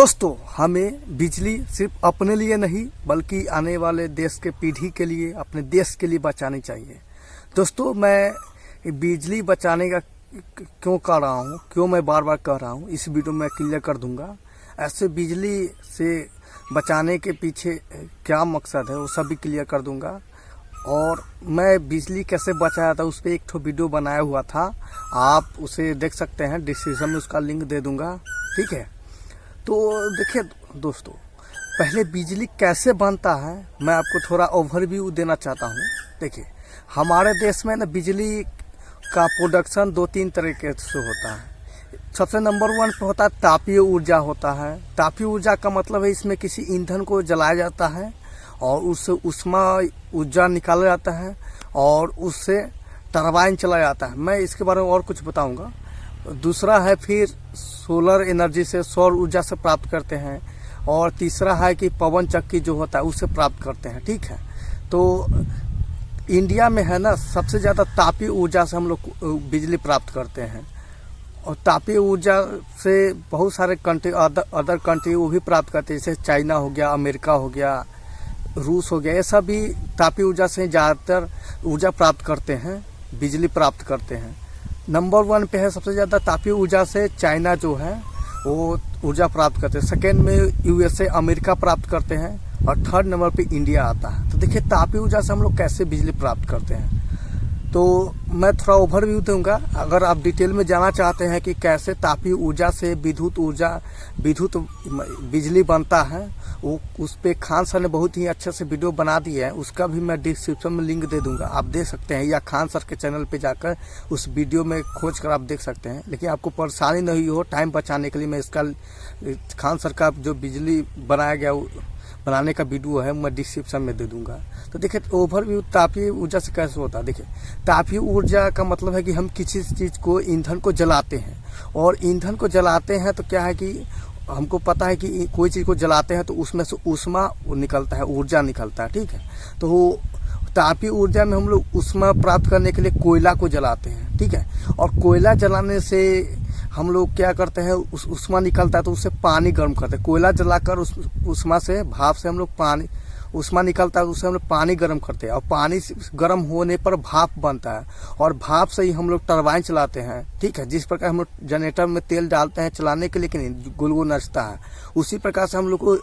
दोस्तों, हमें बिजली सिर्फ अपने लिए नहीं बल्कि आने वाले देश के पीढ़ी के लिए, अपने देश के लिए बचानी चाहिए। दोस्तों, मैं बिजली बचाने का क्यों कर रहा हूँ, क्यों मैं बार बार कह रहा हूँ, इस वीडियो में क्लियर कर दूंगा। ऐसे बिजली से बचाने के पीछे क्या मकसद है वो सब भी क्लियर कर दूंगा। और मैं बिजली कैसे बचाया था उस पर एक ठो वीडियो बनाया हुआ था, आप उसे देख सकते हैं, डिस्क्रिप्शन में उसका लिंक दे दूंगा, ठीक है। तो देखिए दोस्तों, पहले बिजली कैसे बनता है मैं आपको थोड़ा ओवरव्यू देना चाहता हूँ। देखिए, हमारे देश में ना बिजली का प्रोडक्शन दो तीन तरीके से होता है। सबसे नंबर 1 पे होता है तापीय ऊर्जा होता है। तापीय ऊर्जा का मतलब है इसमें किसी ईंधन को जलाया जाता है और उससे ऊष्मा ऊर्जा निकाला जाता है और उससे टरबाइन चलाया जाता है। मैं इसके बारे में और कुछ बताऊंगा। दूसरा है फिर सोलर एनर्जी से, सौर ऊर्जा से प्राप्त करते हैं। और तीसरा है कि पवन चक्की जो होता है उससे प्राप्त करते हैं, ठीक है। तो इंडिया में है ना, सबसे ज़्यादा तापीय ऊर्जा से हम लोग बिजली प्राप्त करते हैं। और तापीय ऊर्जा से बहुत सारे कंट्री, अदर कंट्री वो भी प्राप्त करते हैं, जैसे चाइना हो गया, अमेरिका हो गया, रूस हो गया। ये सब भी तापीय ऊर्जा से ज़्यादातर ऊर्जा प्राप्त करते हैं, बिजली प्राप्त करते हैं। नंबर 1 पे है सबसे ज़्यादा तापीय ऊर्जा से चाइना जो है वो ऊर्जा प्राप्त करते हैं। सेकेंड में यूएसए, अमेरिका प्राप्त करते हैं। और थर्ड नंबर पे इंडिया आता है। तो देखिए, तापीय ऊर्जा से हम लोग कैसे बिजली प्राप्त करते हैं, तो मैं थोड़ा ओवरव्यू दूंगा। अगर आप डिटेल में जानना चाहते हैं कि कैसे तापीय ऊर्जा से विद्युत बिजली बनता है, वो उस पे खान सर ने बहुत ही अच्छे से वीडियो बना दिया है, उसका भी मैं डिस्क्रिप्शन में लिंक दे दूंगा, आप देख सकते हैं। या खान सर के चैनल पे जाकर उस वीडियो में खोज कर आप देख सकते हैं। लेकिन आपको परेशानी नहीं हो, टाइम बचाने के लिए मैं इसका खान सर का जो बिजली बनाया गया बनाने का वीडियो है मैं डिस्क्रिप्शन में दे दूंगा। तो देखिए, ओवरव्यू तापीय ऊर्जा से कैसे होता है। देखिए, तापीय ऊर्जा का मतलब है कि हम किसी चीज़ को, ईंधन को जलाते हैं। और ईंधन को जलाते हैं तो क्या है कि हमको पता है कि कोई चीज़ को जलाते हैं तो उसमें से ऊष्मा निकलता है, ऊर्जा निकलता है, ठीक है। तो तापीय ऊर्जा में हम लोग ऊष्मा प्राप्त करने के लिए कोयला को जलाते हैं, ठीक है। और कोयला जलाने से हम लोग क्या करते हैं, उस ऊष्मा निकलता है तो उससे पानी गर्म करते हैं। कोयला जलाकर उस ऊष्मा से, भाप से हम लोग पानी, ऊष्मा निकलता है उससे हम लोग पानी गर्म करते हैं। और पानी गर्म होने पर भाप बनता है और भाप से ही हम लोग टरबाइन चलाते हैं, ठीक है। जिस प्रकार हम लोग जनरेटर में तेल डालते हैं चलाने के लिए कि नहीं, गोल गोल नचता है, उसी प्रकार से हम लोग को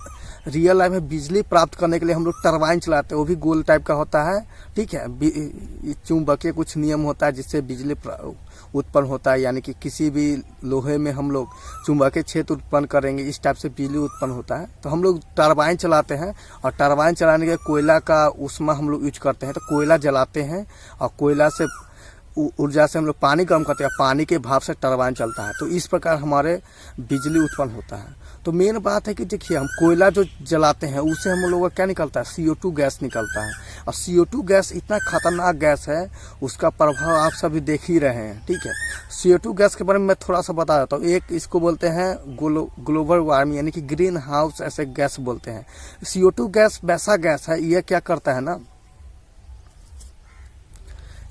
रियल लाइफ में बिजली प्राप्त करने के लिए हम लोग टरबाइन चलाते हैं। वो भी गोल टाइप का होता है, ठीक है। चुंबकीय कुछ नियम होता है जिससे बिजली उत्पन्न होता है, यानी कि किसी भी लोहे में हम लोग चुंबकीय क्षेत्र उत्पन्न करेंगे, इस टाइप से बिजली उत्पन्न होता है। तो हम लोग टरबाइन चलाते हैं और टरबाइन चलाने के कोयला का ऊष्मा हम लोग यूज करते हैं। तो कोयला जलाते हैं और कोयला से ऊर्जा से हम लोग पानी गर्म करते हैं, पानी के भाप से टरबाइन चलता है। तो इस प्रकार हमारे बिजली उत्पन्न होता है। तो मेन बात है कि देखिए, हम कोयला जो जलाते हैं उससे हम लोगों का क्या निकलता है, CO2 गैस निकलता है। और CO2 गैस इतना खतरनाक गैस है, उसका प्रभाव आप सभी देख ही रहे हैं, ठीक है। CO2 गैस के बारे में मैं थोड़ा सा बता देता हूँ। एक इसको बोलते हैं ग्लोबल वार्मिंग, यानी कि ग्रीन हाउस ऐसे गैस बोलते हैं। CO2 गैस वैसा गैस है, यह क्या करता है ना,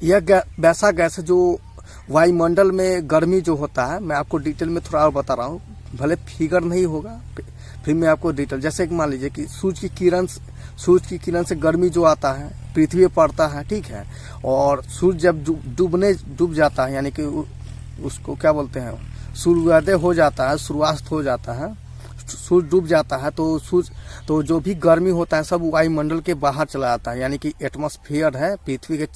यह वैसा गैस है जो वायुमंडल में गर्मी जो होता है, मैं आपको डिटेल में थोड़ा और बता रहा हूँ, भले फिगर नहीं होगा, फिर मैं आपको डिटेल, जैसे कि मान लीजिए कि सूरज की किरण से गर्मी जो आता है पृथ्वी पर पड़ता है, ठीक है। और सूरज जब डूब जाता है, यानी कि उसको क्या बोलते हैं, सूर्योदय हो जाता है, सूर्यास्त हो जाता है, सूरज डूब जाता है, तो जो भी गर्मी होता है सब वायुमंडल के बाहर चला जाता है। यानी कि एटमॉस्फेयर है, पृथ्वी के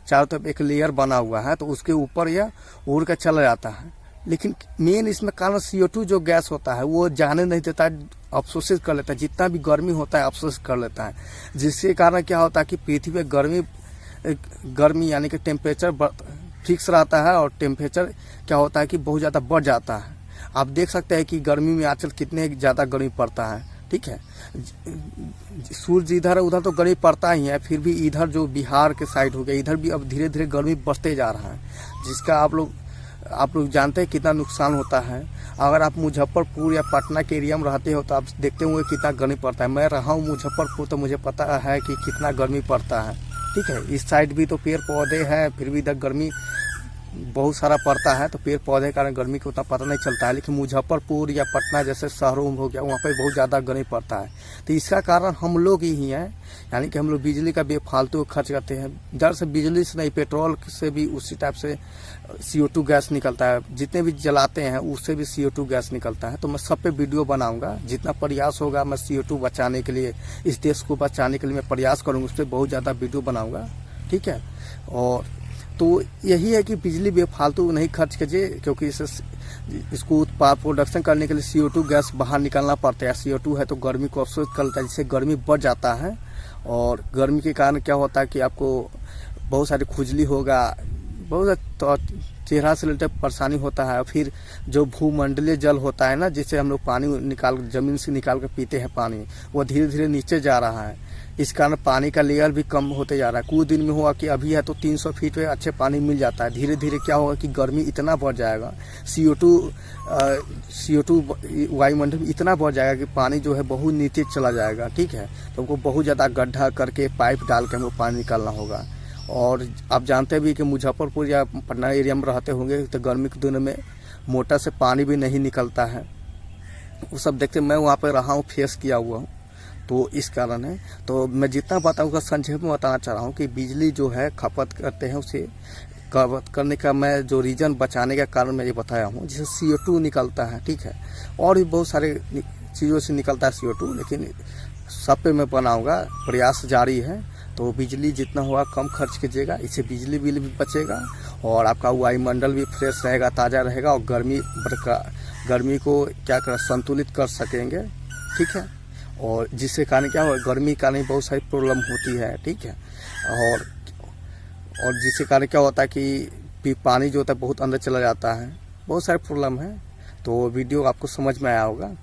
चारों तरफ एक लेयर बना हुआ है, तो उसके ऊपर यह उड़ कर चला जाता है। लेकिन मेन इसमें कारण CO2 जो गैस होता है वो जाने नहीं देता है, अवशोषित कर लेता है, जितना भी गर्मी होता है अवशोषित कर लेता है। जिसके कारण क्या होता है कि पृथ्वी पे गर्मी यानी कि टेम्परेचर फिक्स रहता है और टेम्परेचर क्या होता है कि बहुत ज़्यादा बढ़ जाता है। आप देख सकते हैं कि गर्मी में आजकल कितने ज़्यादा गर्मी पड़ता है, ठीक है। सूरज इधर उधर तो गर्मी पड़ता ही है, फिर भी इधर जो बिहार के साइड हो गया, इधर भी अब धीरे धीरे गर्मी बढ़ते जा रहा है, जिसका आप लोग जानते हैं कितना नुकसान होता है। अगर आप मुजफ्फरपुर या पटना के एरिया में रहते हो तो आप देखते होंगे कितना गर्मी पड़ता है। मैं रहा हूँ मुजफ्फरपुर, तो मुझे पता है कि कितना गर्मी पड़ता है, ठीक है। इस साइड भी तो पेड़ पौधे हैं, फिर भी इधर गर्मी बहुत सारा पड़ता है, तो पेड़ पौधे के कारण गर्मी को उतना पता नहीं चलता है। लेकिन मुजफ्फरपुर या पटना जैसे शहरों में हो गया, वहाँ पे बहुत ज़्यादा गर्मी पड़ता है। तो इसका कारण हम लोग ही हैं, यानी कि हम लोग बिजली का बेफालतू खर्च करते हैं। जड़ से बिजली से नहीं, पेट्रोल से भी उसी टाइप से CO2 गैस निकलता है। जितने भी जलाते हैं उससे भी CO2 गैस निकलता है। तो मैं सब पे वीडियो बनाऊंगा। जितना प्रयास होगा मैं CO2 बचाने के लिए, इस देश को बचाने के लिए मैं प्रयास करूँगा, उस पर बहुत ज़्यादा वीडियो बनाऊँगा, ठीक है। और तो यही है कि बिजली बेफालतू नहीं खर्च कीजिए, क्योंकि इसको प्रोडक्शन करने के लिए CO2 गैस बाहर निकालना पड़ता है। CO2 है तो गर्मी को अवशोषित करता है, जिससे गर्मी बढ़ जाता है। और गर्मी के कारण क्या होता है कि आपको बहुत सारी खुजली होगा, बहुत तो चेहरा से रिलेटेड परेशानी होता है। फिर जो भूमंडलीय जल होता है ना, जिससे हम लोग पानी निकाल जमीन से निकाल कर पीते हैं पानी, वो धीरे धीरे नीचे जा रहा है। इस कारण पानी का लेयर भी कम होते जा रहा है। कुछ दिन में हुआ कि अभी है तो 300 फीट पे अच्छे पानी मिल जाता है। धीरे धीरे क्या होगा कि गर्मी इतना बढ़ जाएगा, CO2 वायुमंडल में इतना बढ़ जाएगा कि पानी जो है बहुत नीचे चला जाएगा, ठीक है। तो हमको बहुत ज़्यादा गड्ढा करके पाइप डाल के हमको पानी निकालना होगा। और आप जानते भी कि मुजफ्फरपुर या पटना एरिया में रहते होंगे, तो गर्मी के दिनों में मोटर से पानी भी नहीं निकलता है। वो सब देखते मैं वहाँ पर रहा हूँ, फेस किया हुआ हूँ, तो इस कारण है। तो मैं जितना बताऊँगा संक्षेप में बताना चाह रहा हूँ कि बिजली जो है खपत करते हैं, उसे खपत करने का मैं जो रीजन बचाने का कारण मैं ये बताया हूँ। जैसे CO2 निकलता है, ठीक है, और भी बहुत सारे चीज़ों से निकलता है CO2, लेकिन सब पे मैं बनाऊँगा, प्रयास जारी है। तो बिजली जितना होगा कम खर्च कीजिएगा, इससे बिजली बिल भी बचेगा और आपका वायुमंडल भी फ्रेश रहेगा, ताज़ा रहेगा, और गर्मी को क्या कर संतुलित कर सकेंगे, ठीक है। और जिससे कारण क्या हो, गर्मी का नहीं बहुत सारी प्रॉब्लम होती है, ठीक है। और जिससे कारण क्या होता है कि पानी जो होता है बहुत अंदर चला जाता है, बहुत सारे प्रॉब्लम है। तो वीडियो आपको समझ में आया होगा।